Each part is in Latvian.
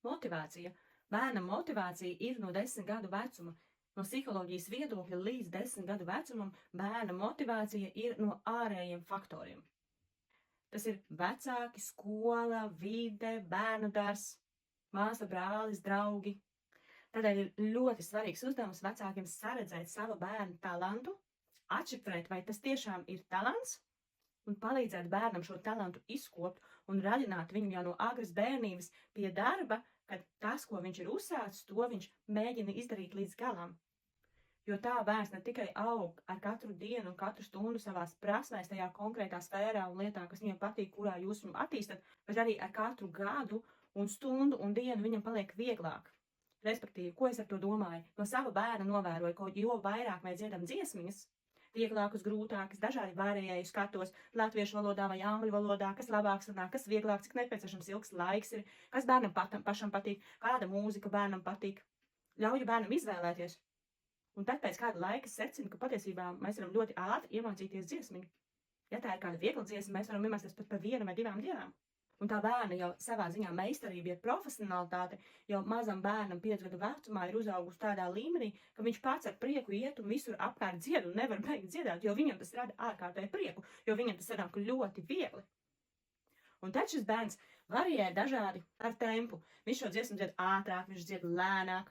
Motivācija. Bērna motivācija ir no 10 gadu vecuma. No psiholoģijas viedokļa līdz 10 gadu vecumam bērna motivācija ir no ārējiem faktoriem. Tas ir vecāki, skola, vide, bērnu dārzs, māsa, brālis, draugi. Tādēļ ir ļoti svarīgs uzdevums vecākiem saredzēt savu bērnu talantu, atšifrēt, vai tas tiešām ir talants, un palīdzēt bērnam šo talantu izkopt un radināt viņu jau no agras bērnības pie darba, kad tas, ko viņš ir uzsācis, to viņš mēģina izdarīt līdz galam. Jo tā bērns ne tikai aug ar katru dienu un katru stundu savās prasmēs tajā konkrētā sfērā un lietā, kas viņam patīk, kurā jūs viņu attīstat, bet arī ar katru gadu un stundu un dienu viņam paliek vieglāk. Respektīvi, ko es ar to domāju? No sava bērna novēroju, ka jo vairāk mēs dziedam dziesmiņas, vieglākas, grūtākas, dažādi varējēju skatos latviešu valodā vai angļu valodā, kas labāk sanāk, kas vieglāk, cik nepieciešams ilgs laiks ir, kas bērnam pašam patīk, kāda mūzika bērnam patīk. Ļauju bērnam izvēlēties. Un tad pēc kāda laika secinu, ka patiesībā mēs varam ļoti ātri iemācīties dziesmiņu. Ja tā ir kāda viegla dziesma, mēs varam iemācīties pat par 1 vai 2 dienām. Un tā bērna jau savā ziņā meistarība, ja profesionalitāte jau mazam bērnam 5 gadu vecumā ir uzaugusi tādā līmenī, ka viņš pats ar prieku iet un visur apkārt dzied un nevar beigt dziedāt, jo viņam tas rada ārkārtēju prieku, jo viņam tas sanāk ļoti viegli. Un tad šis bērns variē dažādi ar tempu. Viņš šo dziesmu dzied ātrāk, viņš dzied lēnāk.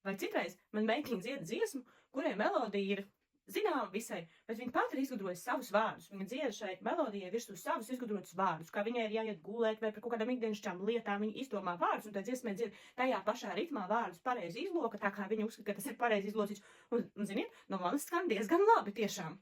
Vai citreiz man meitiņa dzied dziesmu, kurai melodija ir zināma visai, bet viņa pati ir izgudrojusi savus vārdus. Viņa dzied šai melodijai virsū savus izgudrotus vārdus, kā viņai ir jāiet gulēt vai par kaut kādām ikdienišķām lietām. Viņa izdomā vārdus un tā dziesmē dzied tajā pašā ritmā vārdus pareizi izloka, tā kā viņa uzskata, ka tas ir pareizi izlocīts. Un ziniet, no manas skan diezgan labi tiešām.